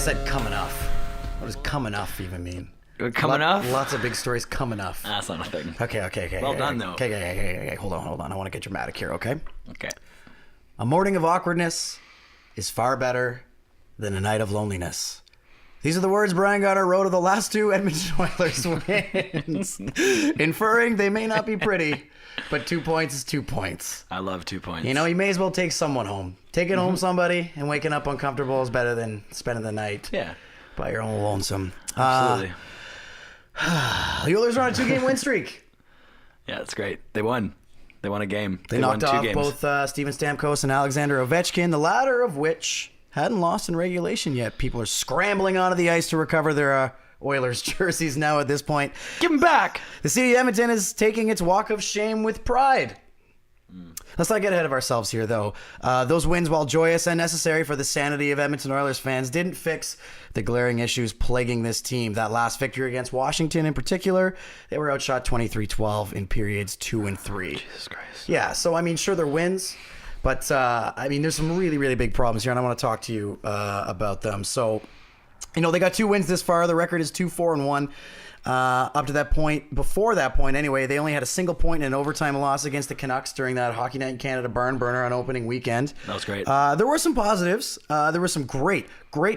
said come enough. What does come enough even mean? Come enough? Lots of big stories come enough. That's not a thing. Okay. Well done, though. Okay. Hold on. I want to get dramatic here, okay? Okay. A morning of awkwardness is far better than a night of loneliness. These are the words Brian Goddard wrote of the last two Edmonton Oilers wins, inferring they may not be pretty, but 2 points is 2 points. I love 2 points. You know, you may as well take someone home. Taking home somebody and waking up uncomfortable is better than spending the night by your own lonesome. Absolutely. The Oilers are on a 2-game win streak. Yeah, that's great. They won. They won a game. They knocked off both Steven Stamkos and Alexander Ovechkin, the latter of which hadn't lost in regulation yet. People are scrambling onto the ice to recover their Oilers jerseys now at this point. Give them back. The city of Edmonton is taking its walk of shame with pride. Let's not get ahead of ourselves here, though. Those wins, while joyous and necessary for the sanity of Edmonton Oilers fans, didn't fix the glaring issues plaguing this team. That last victory against Washington in particular, they were outshot 23-12 in periods 2 and 3. Jesus Christ. Yeah, so, I mean, sure, they're wins. But, I mean, there's some really, really big problems here, and I want to talk to you about them. So, you know, they got 2 wins this far. The record is 2-4-1. Up to that point, before that point anyway, they only had a single point in an overtime loss against the Canucks during that Hockey Night in Canada barn burner on opening weekend. That was great. There were some positives. There was some great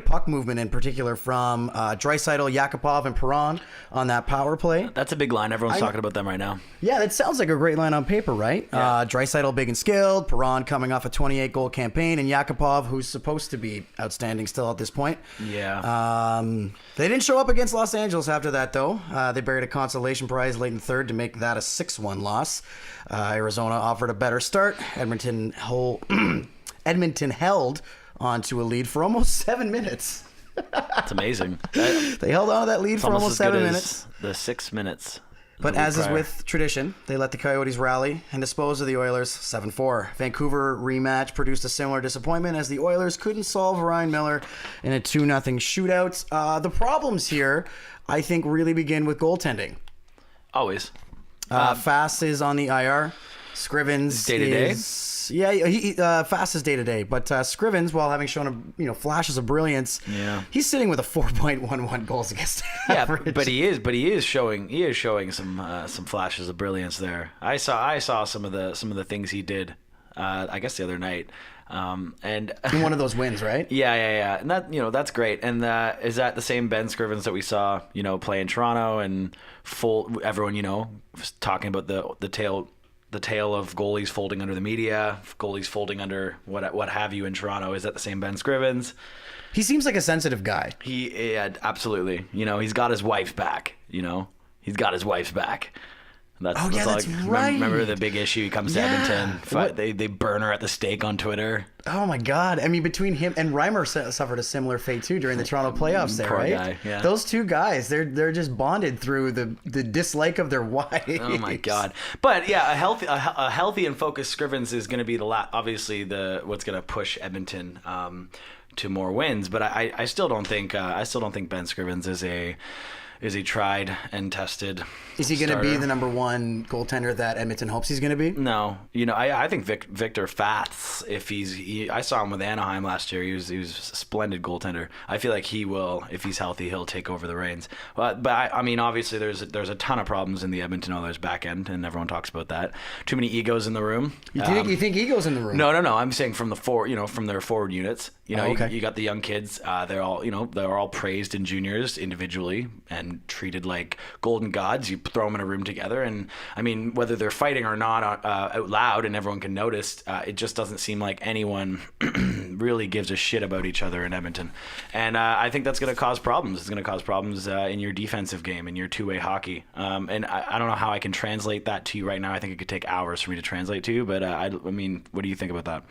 puck movement in particular from Draisaitl, Yakupov, and Perron on that power play. That's a big line. Everyone's talking about them right now. Yeah, that sounds like a great line on paper, right? Yeah. Draisaitl big and skilled, Perron coming off a 28-goal campaign, and Yakupov, who's supposed to be outstanding still at this point. Yeah. They didn't show up against Los Angeles after that, though. They buried a consolation prize late in third to make that a 6-1 loss. Arizona offered a better start. Edmonton held on to a lead for almost 7 minutes. That's amazing. They held on to that lead for almost 7 minutes. The 6 minutes. But as is with tradition, they let the Coyotes rally and dispose of the Oilers 7-4. Vancouver rematch produced a similar disappointment as the Oilers couldn't solve Ryan Miller in a 2-0 shootout. The problems here, I think, really begin with goaltending. Always. Fass is on the IR. Scrivens day-to-day? Fass is day-to-day. But Scrivens, while having shown flashes of brilliance, he's sitting with a 4.11 goals against average. Yeah, but he is showing some flashes of brilliance there. I saw some of the things he did. I guess the other night. And in one of those wins, right? Yeah. And that, that's great. And is that the same Ben Scrivens that we saw, play in Toronto and everyone, talking about the tale of goalies folding under the media, goalies folding under what have you in Toronto? Is that the same Ben Scrivens? He seems like a sensitive guy. Absolutely. He's got his wife's back. He's got his wife's back. That's right. Remember the big issue? He comes to Edmonton. They burn her at the stake on Twitter. Oh my God! I mean, between him and Reimer suffered a similar fate too during the Toronto playoffs. There, Poor right? Guy, yeah. Those two guys, they're just bonded through the dislike of their wives. Oh my God! But yeah, a healthy and focused Scrivens is going to be obviously what's going to push Edmonton to more wins. But I still don't think Ben Scrivens is a tried and tested. Is he going to be the number one goaltender that Edmonton hopes he's going to be? No. I think Victor Fats, I saw him with Anaheim last year. He was a splendid goaltender. I feel like he will, if he's healthy, he'll take over the reins. But I mean, obviously there's a ton of problems in the Edmonton Oilers back end, and everyone talks about that. Too many egos in the room. You think egos in the room? No. I'm saying from from their forward units. Okay. You got the young kids. They're all praised in juniors individually and treated like golden gods. You throw them in a room together, and I mean, whether they're fighting or not out loud and everyone can notice, it just doesn't seem like anyone really gives a shit about each other in Edmonton. And I think that's going to cause problems. It's going to cause problems in your defensive game, in your two-way hockey. And I don't know how I can translate that to you right now. I think it could take hours for me to translate to you, but I mean, what do you think about that?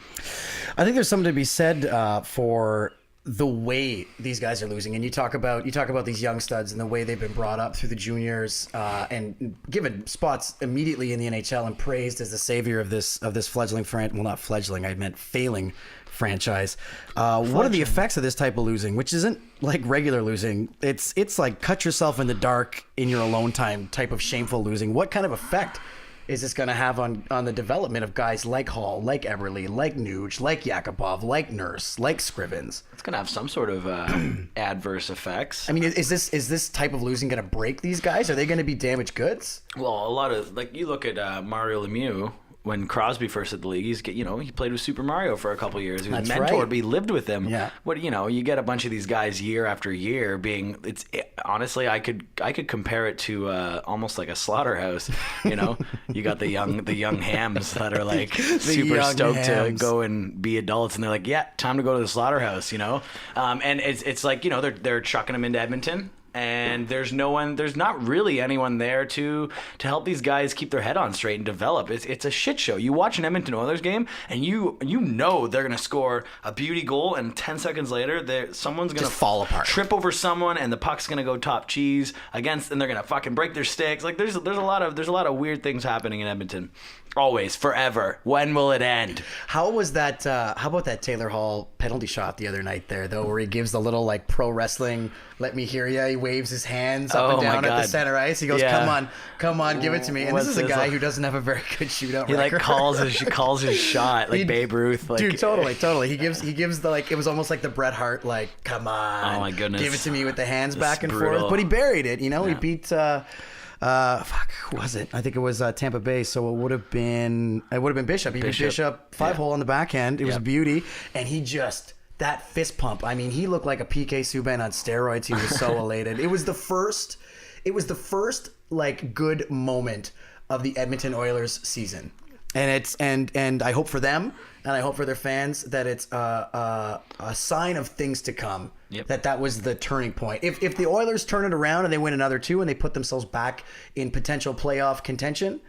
I think there's something to be said for the way these guys are losing, and you talk about these young studs and the way they've been brought up through the juniors and given spots immediately in the NHL and praised as the savior of this fledgling not fledgling, I meant failing franchise. What are the effects of this type of losing, which isn't like regular losing? It's like cut yourself in the dark in your alone time type of shameful losing. What kind of effect is this going to have on the development of guys like Hall, like Eberle, like Nuge, like Yakupov, like Nurse, like Scrivens? It's going to have some sort of adverse effects. I mean, is this type of losing going to break these guys? Are they going to be damaged goods? Well, a lot of, like, you look at Mario Lemieux. When Crosby first hit the league, he played with Super Mario for a couple of years. He was mentored, but he lived with him. Yeah. You get a bunch of these guys year after year honestly, I could compare it to almost like a slaughterhouse. You got the young hams that are like super stoked to go and be adults, and they're like, yeah, time to go to the slaughterhouse. And it's like they're chucking them into Edmonton. And there's not really anyone there to help these guys keep their head on straight and develop. It's a shit show. You watch an Edmonton Oilers game, and you know they're going to score a beauty goal, and 10 seconds later, someone's going to fall apart, trip over someone, and the puck's going to go top cheese and they're going to fucking break their sticks. Like there's a lot of weird things happening in Edmonton. Always, forever. When will it end? How was that? How about that Taylor Hall penalty shot the other night there, though, where he gives the little like pro wrestling, let me hear ya. He waves his hands up and down at the center ice. He goes, come on, give it to me. And this is a guy who doesn't have a very good shootout record. He like calls his shot like Babe Ruth. Like, dude, totally. He gives the like, it was almost like the Bret Hart like, come on, oh my goodness, give it to me with the hands back and brutal. forth. But he buried it. He beat. Who was it? I think it was Tampa Bay. So it would have been Bishop. He beat Bishop 5-hole on the backhand. It was a beauty, and he just that fist pump. I mean, he looked like a PK Subban on steroids. He was so elated. It was the first like good moment of the Edmonton Oilers season, and it's and I hope for them and I hope for their fans that it's a sign of things to come. Yep. That was the turning point. If the Oilers turn it around and they win another 2 and they put themselves back in potential playoff contention,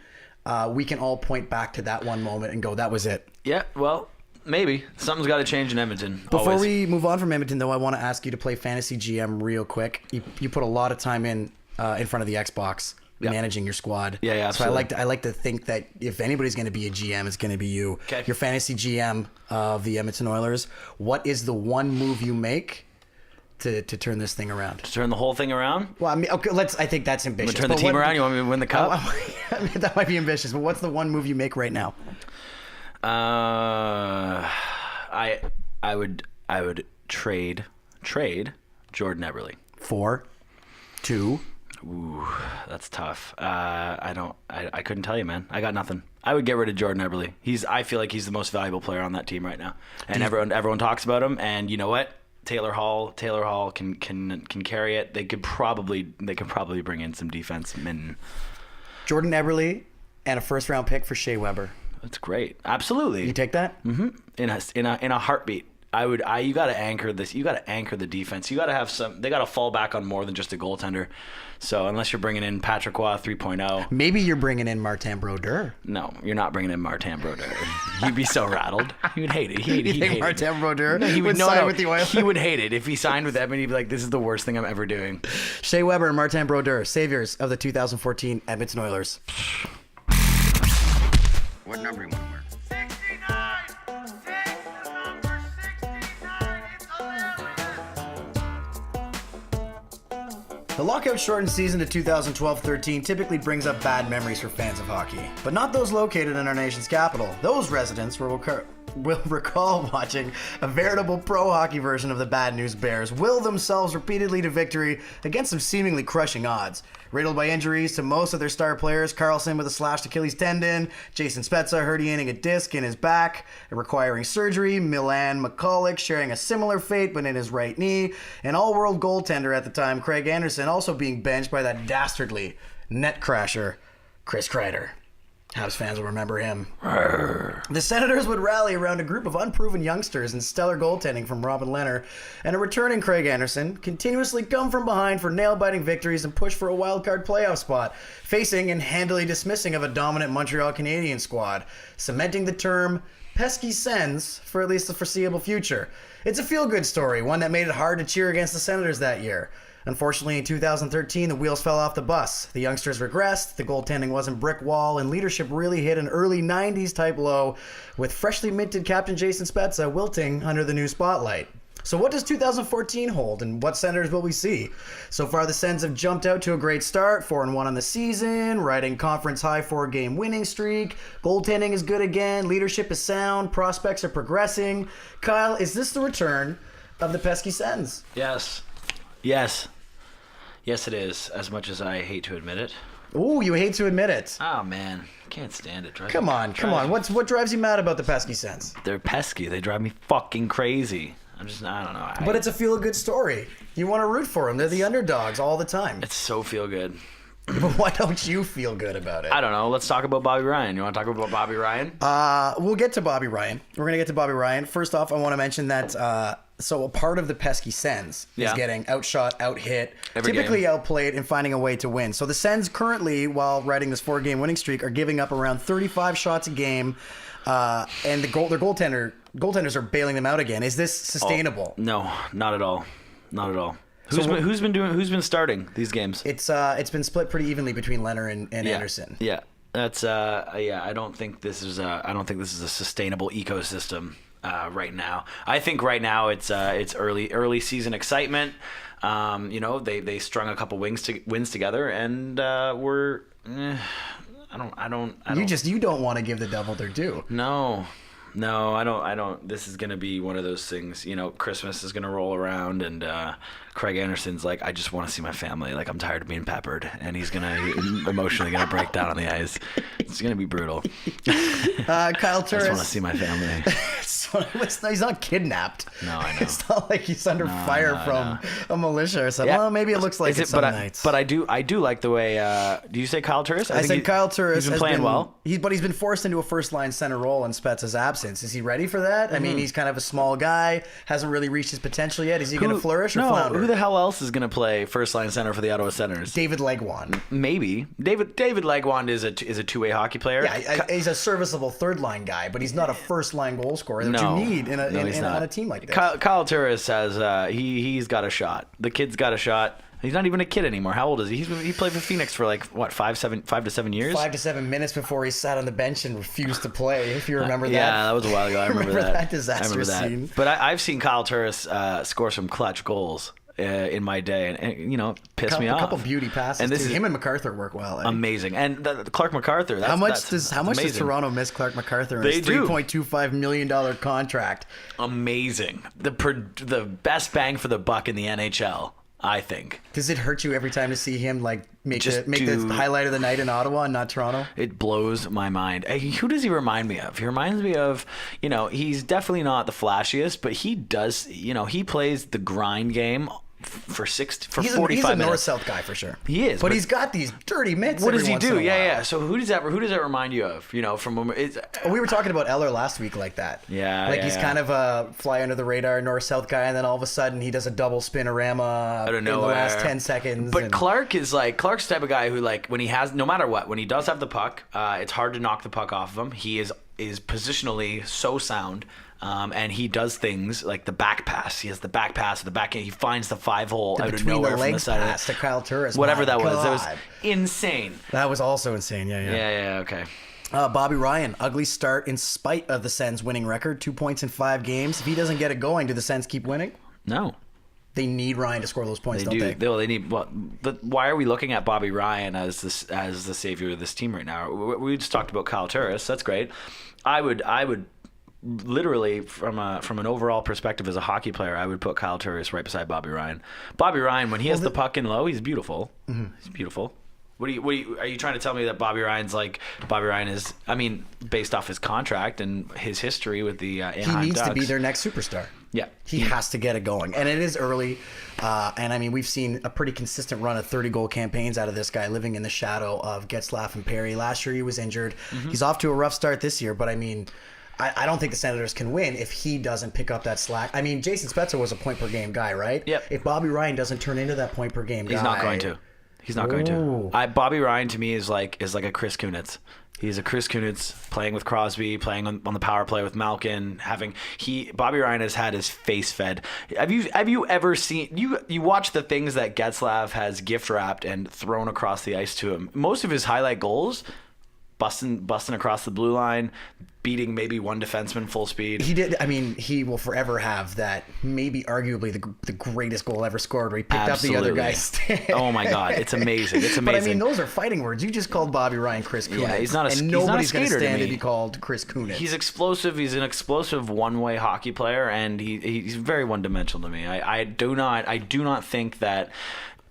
we can all point back to that one moment and go, that was it. Yeah, well, maybe. Something's got to change in Edmonton. Before we move on from Edmonton, though, I want to ask you to play Fantasy GM real quick. You put a lot of time in front of the Xbox. Managing your squad. Yeah, absolutely. So I like to think that if anybody's going to be a GM, it's going to be you. Okay. Your fantasy GM of the Edmonton Oilers. What is the one move you make to turn this thing around? To turn the whole thing around? Well, I mean, okay, I think that's ambitious. Turn the team around? You want me to win the cup? I mean, that might be ambitious, but what's the one move you make right now? I would trade Jordan Eberle. 4, 2. Ooh, that's tough. I couldn't tell you, man. I got nothing. I would get rid of Jordan Eberle. I feel like he's the most valuable player on that team right now, and everyone talks about him. And you know what? Taylor Hall can carry it. They could probably bring in some defensemen. Jordan Eberle and a first round pick for Shea Weber. That's great. Absolutely. You take that? Mm-hmm. In a heartbeat. You got to anchor this. You got to anchor the defense. You got to have they got to fall back on more than just a goaltender. So unless you're bringing in Patrick Roy 3.0. Maybe you're bringing in Martin Brodeur. No, you're not bringing in Martin Brodeur. He'd be so rattled. He would hate it. He'd hate Martin Brodeur would sign with the Oilers? He would hate it. If he signed with Edmonton, he'd be like, this is the worst thing I'm ever doing. Shea Weber and Martin Brodeur, saviors of the 2014 Edmonton Oilers. What number you want to wear? 69! Take the number 69! It's The lockout shortened season to 2012-13 typically brings up bad memories for fans of hockey, but not those located in our nation's capital. Those residents will recall watching a veritable pro hockey version of the Bad News Bears will themselves repeatedly to victory against some seemingly crushing odds. Riddled by injuries to most of their star players, Carlson with a slashed Achilles tendon, Jason Spezza herniating a disc in his back and requiring surgery, Milan McCulloch sharing a similar fate but in his right knee, and all-world goaltender at the time, Craig Anderson, also being benched by that dastardly net crasher, Chris Kreider. Habs fans will remember him. The Senators would rally around a group of unproven youngsters and stellar goaltending from Robin Lehner and a returning Craig Anderson, continuously come from behind for nail-biting victories and push for a wildcard playoff spot, facing and handily dismissing of a dominant Montreal Canadiens squad, cementing the term pesky Sens for at least the foreseeable future. It's a feel-good story, one that made it hard to cheer against the Senators that year. Unfortunately, in 2013, the wheels fell off the bus. The youngsters regressed, the goaltending wasn't brick wall, and leadership really hit an early 90s type low, with freshly minted captain Jason Spezza wilting under the new spotlight. So what does 2014 hold, and what Senators will we see? So far, the Sens have jumped out to a great start, 4-1 on the season, riding conference high 4-game winning streak. Goaltending is good again. Leadership is sound. Prospects are progressing. Kyle, is this the return of the pesky Sens? Yes, it is. As much as I hate to admit it. Ooh, you hate to admit it. Oh man, can't stand it. Come on. What drives you mad about the pesky Sens? They're pesky. They drive me fucking crazy. I don't know. But it's a feel-good story. You want to root for them. They're the underdogs all the time. It's so feel good. But why don't you feel good about it? I don't know. Let's talk about Bobby Ryan. You want to talk about Bobby Ryan? We'll get to Bobby Ryan. We're going to get to Bobby Ryan. First off, I want to mention that so a part of the pesky Sens is getting outshot, out-hit, typically outplayed, and finding a way to win. So the Sens currently, while riding this 4-game winning streak, are giving up around 35 shots a game, and their goaltenders are bailing them out again. Is this sustainable? No, not at all. Not at all. Who's been starting these games? It's been split pretty evenly between Leonard and Anderson. Yeah. That's I don't think this is a sustainable ecosystem right now. I think right now it's early season excitement. They strung a couple wins together, and we're I don't. You don't want to give the devil their due. No, I don't. This is going to be one of those things, Christmas is going to roll around and Craig Anderson's like, I just want to see my family. Like, I'm tired of being peppered. And he's emotionally going to break down on the ice. It's going to be brutal. Kyle Turris. I just want to see my family. He's not kidnapped. No, I know. It's not like he's under fire from a militia or something. Yeah. Well, maybe it looks like it some nights. But I do like the way, do you say Kyle Turris? I said Kyle Turris. He's been playing well. But he's been forced into a first-line center role in Spezza's absence. Is he ready for that? Mm-hmm. I mean, he's kind of a small guy, hasn't really reached his potential yet. Is he going to flourish or flounder? Who the hell else is going to play first-line center for the Ottawa Senators? David Legwand. Maybe. David Legwand is a two-way hockey player. Yeah, he's a serviceable third-line guy, but he's not a first-line goal scorer that you need on a team like this. Kyle Turris has he's got a shot. The kid's got a shot. He's not even a kid anymore. How old is he? He played for Phoenix for 5 to 7 years. 5 to 7 minutes before he sat on the bench and refused to play. If you remember that. Yeah, that was a while ago. I remember that disastrous scene. But I've seen Kyle Turris score some clutch goals in my day, and pissed me off. A couple beauty passes. And him and MacArthur work well. Amazing. And Clark MacArthur. How much does Toronto miss Clark MacArthur in his $3.25 million contract? Amazing. The best bang for the buck in the NHL. I think. Does it hurt you every time to see him make the highlight of the night in Ottawa and not Toronto? It blows my mind. Who does he remind me of? He reminds me of, he's definitely not the flashiest, but he does, he plays the grind game for 45 minutes. He's a north-south guy for sure. He is. But he's got these dirty mitts. What does he do? Yeah. So who does that remind you of? From when we were talking about Eller last week like that. Yeah. He's kind of a fly under the radar north-south guy, and then all of a sudden he does a double spinorama in the last 10 seconds. But Clark's the type of guy who when he has, no matter what, when he does have the puck, it's hard to knock the puck off of him. He is positionally so sound. And he does things like the back pass. He has the back pass, the back end. He finds the 5-hole out of nowhere from the side pass to Kyle Turris. Whatever that was. It was insane. That was also insane. Yeah. Okay. Bobby Ryan, ugly start in spite of the Sens' winning record. 2 points in 5 games. If he doesn't get it going, do the Sens keep winning? No. They need Ryan to score those points, don't they? They need. But why are we looking at Bobby Ryan as the savior of this team right now? We just talked about Kyle Turris. That's great. I would literally, from an overall perspective as a hockey player, I would put Kyle Turris right beside Bobby Ryan. Bobby Ryan, when he has the puck in low, he's beautiful. Mm-hmm. He's beautiful. What are you trying to tell me that Bobby Ryan is? I mean, based off his contract and his history with the Anaheim he needs Ducks. to be their next superstar. Yeah, he has to get it going, and it is early. And I mean, we've seen a pretty consistent run of 30-goal campaigns out of this guy, living in the shadow of Getzlaf and Perry. Last year he was injured. Mm-hmm. He's off to a rough start this year, but I mean, I don't think the Senators can win if he doesn't pick up that slack. I mean, Jason Spezza was a point-per-game guy, right? Yep. If Bobby Ryan doesn't turn into that point-per-game guy... He's not going to. He's not going to. Bobby Ryan, to me, is like a Chris Kunitz. He's a Chris Kunitz playing with Crosby, playing on the power play with Malkin. Bobby Ryan has had his face fed. Have you ever seen you watch the things that Getzlaf has gift wrapped and thrown across the ice to him? Most of his highlight goals busting across the blue line, beating maybe one defenseman full speed. He did. I mean, he will forever have that. Maybe arguably the greatest goal ever scored, where he picked up the other guy's stick. Oh my God, it's amazing. It's amazing. But I mean, those are fighting words. You just called Bobby Ryan Chris Kunitz. Yeah, he's not a and he's not a nobody's going to skater to stand to me. be called Chris Kunitz. He's explosive. He's an explosive one-way hockey player, and he's very one-dimensional to me. I do not think that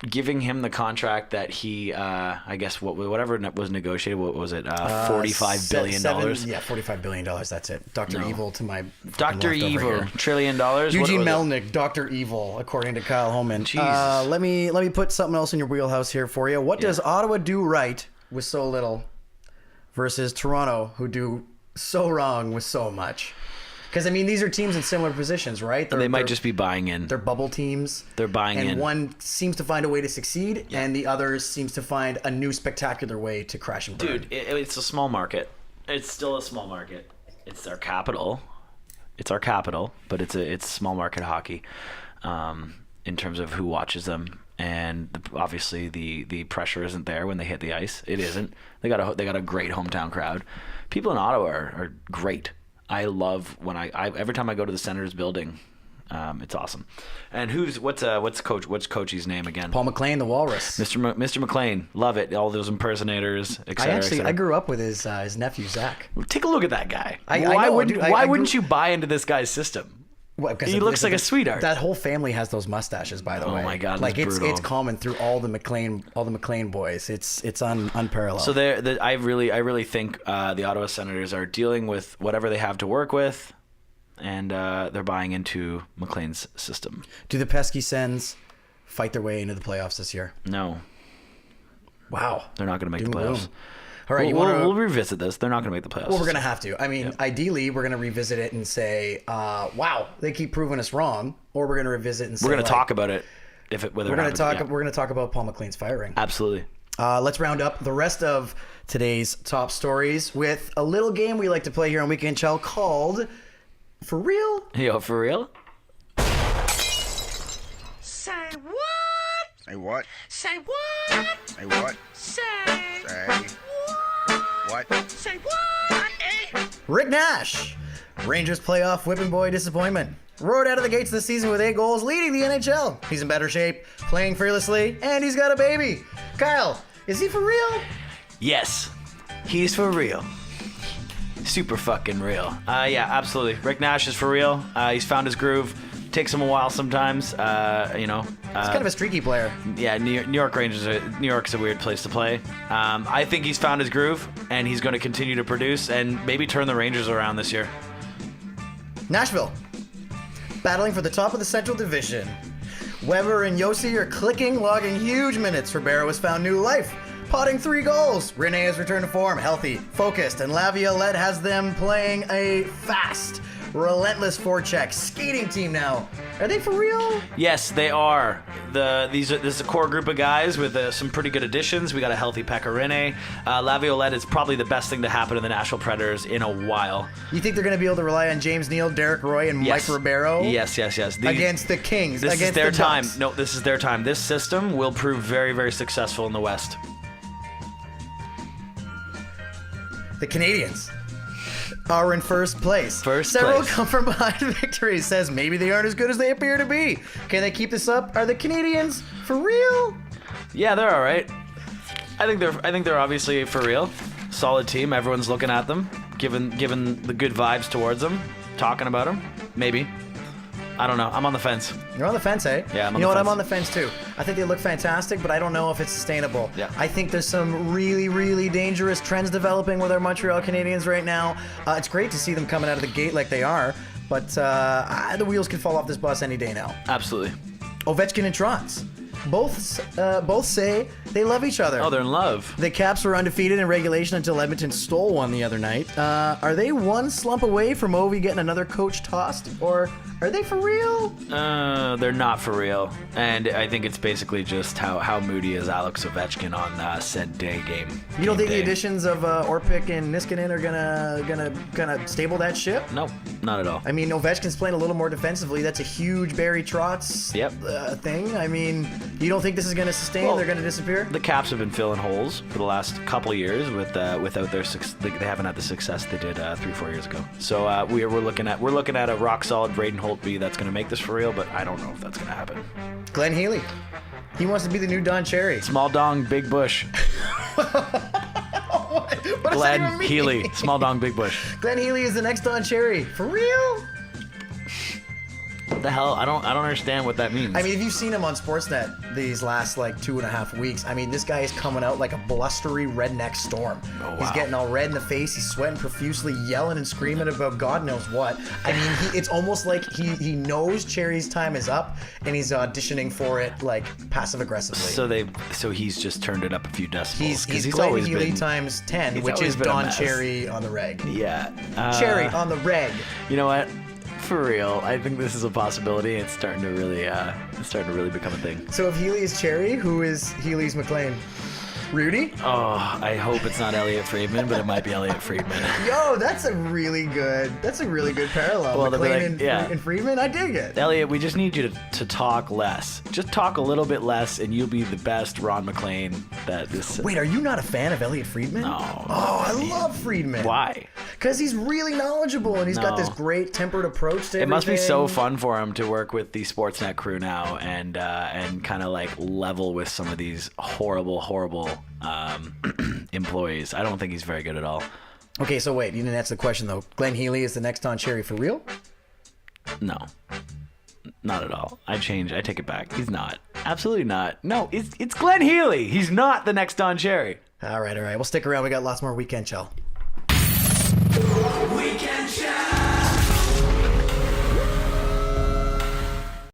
giving him the contract that he, I guess whatever was negotiated, what was it, $45 billion? Yeah, $45 billion. That's it. Dr. Evil to my Dr. left over Evil, here. $1 trillion. Eugene What was Melnick, Dr. Evil, according to Kyle Homan. Jesus. Let me put something else in your wheelhouse here for you. What does Ottawa do right with so little versus Toronto, who do so wrong with so much? Because, I mean, these are teams in similar positions, right? They might just be buying in. They're bubble teams. They're buying in. And one seems to find a way to succeed, and the other seems to find a new spectacular way to crash and burn. Dude, it's a small market. It's still a small market. It's our capital. It's our capital, but it's small market hockey in terms of who watches them. And obviously the pressure isn't there when they hit the ice. It isn't. They got a great hometown crowd. People in Ottawa are great. I love when I every time I go to the Senators building, it's awesome. And what's Coachy's name again? Paul McLean, the Walrus. Mr. McLean, love it. All those impersonators, etc. I grew up with his nephew Zach. Take a look at that guy. I Why know, wouldn't dude, Why wouldn't you buy into this guy's system? Well, 'cause He looks like a sweetheart. That whole family has those mustaches, by the way. Oh my God, like that's it's brutal. common through all the McLean boys. It's unparalleled. So I really think the Ottawa Senators are dealing with whatever they have to work with, and they're buying into McLean's system. Do the pesky Sens fight their way into the playoffs this year? No, Wow, they're not going to make the Doom and playoffs. gloom. All right, We'll revisit this. They're not going to make the playoffs. Well, we're going to have to. I mean, ideally, we're going to revisit it and say, wow, they keep proving us wrong. Or we're going to revisit and say, We're going to talk about it. Whether we're going to talk. Yeah. We're going to talk about Paul McLean's firing. Absolutely. Let's round up the rest of today's top stories with a little game we like to play here on Weekend Chel called For Real? Yo, for real? Say what? Say what? Say what? Say what? Say Say what? Say what? Eh? Rick Nash, Rangers playoff whipping boy disappointment. Roared out of the gates this season with 8 goals, leading the NHL. He's in better shape, playing fearlessly, and he's got a baby. Kyle, is he for real? Yes, he's for real. Super fucking real. Yeah, absolutely. Rick Nash is for real. He's found his groove. Takes him a while sometimes. He's kind of a streaky player. Yeah, New York Rangers. New York's a weird place to play. I think he's found his groove, and he's going to continue to produce and maybe turn the Rangers around this year. Nashville, battling for the top of the Central Division. Weber and Yossi are clicking, logging huge minutes. Ribeiro has found new life, potting 3 goals. Rene has returned to form, healthy, focused, and Laviolette has them playing a fast, relentless forecheck skating team now. Are they for real? Yes, they are. This is a core group of guys with some pretty good additions. We got a healthy Pekka Rinne. Laviolette is probably the best thing to happen to the Nashville Predators in a while. You think they're going to be able to rely on James Neal, Derek Roy, and Yes. Mike Ribeiro? Yes. Against the Kings, This against is their the time. Ducks. No, this is their time. This system will prove very, very successful in the West. The Canadians are in first place. Several come from behind victories. Says maybe they aren't as good as they appear to be. Can they keep this up? Are the Canadians for real? Yeah, they're all right. I think they're obviously for real. Solid team. Everyone's looking at them, giving the good vibes towards them, talking about them. Maybe. I don't know. I'm on the fence. You're on the fence, eh? Yeah, I'm on You know the what? fence. I'm on the fence too. I think they look fantastic, but I don't know if it's sustainable. Yeah. I think there's some really, really dangerous trends developing with our Montreal Canadiens right now. It's great to see them coming out of the gate like they are, but the wheels can fall off this bus any day now. Absolutely. Ovechkin and Trotz, both say they love each other. Oh, they're in love. The Caps were undefeated in regulation until Edmonton stole one the other night. Are they one slump away from Ovi getting another coach tossed, or are they for real? They're not for real, and I think it's basically just how moody is Alex Ovechkin on said day game. You don't think day. the additions of Orpik and Niskanen are gonna stable that ship? Nope, not at all. I mean, Ovechkin's playing a little more defensively. That's a huge Barry Trotz Yep. thing. I mean, You don't think this is going to sustain? Well, They're going to disappear? The Caps have been filling holes for the last couple of years without their they haven't had the success they did 3-4 years ago. So we're looking at a rock solid Braden Holtby that's going to make this for real, but I don't know if that's going to happen. Glenn Healy. He wants to be the new Don Cherry. Small dong, big bush. What does that even Glenn mean? Healy, small dong, big bush. Glenn Healy is the next Don Cherry. For real? What the hell? I don't understand what that means. I mean, if you've seen him on Sportsnet these last 2.5 weeks, I mean, this guy is coming out like a blustery redneck storm. Oh, wow. He's getting all red in the face. He's sweating profusely, yelling and screaming about God knows what. I mean, it's almost like he knows Cherry's time is up and he's auditioning for it like passive aggressively. So he's just turned it up a few decibels. He's always Glenn Healy been times 10, he's which always is been a Don mess. Cherry on the reg. Yeah. Cherry on the reg. You know what? For real, I think this is a possibility. It's starting to really become a thing. So if Healy is Cherry, who is Healy's McLean? Rudy? Oh, I hope it's not Elliot Friedman, but it might be Elliot Friedman. Yo, that's a really good parallel. Well, they'll be McLean like, yeah. and Friedman, I dig it. Elliot, we just need you to talk less. Just talk a little bit less, and you'll be the best Ron McLean that this. Wait, are you not a fan of Elliot Friedman? No. Oh, I love Friedman. Why? Because he's really knowledgeable and he's got No. this great tempered approach to everything. It must be so fun for him to work with the Sportsnet crew now and kind of like level with some of these horrible employees. I don't think he's very good at all. Okay, so wait, you didn't answer the question though. Glenn Healy is the next Don Cherry for real? No, not at all. I take it back. He's not. Absolutely not. No, it's Glenn Healy. He's not the next Don Cherry. All right. We'll stick around. We got lots more Weekend Chel. Weekend Chel.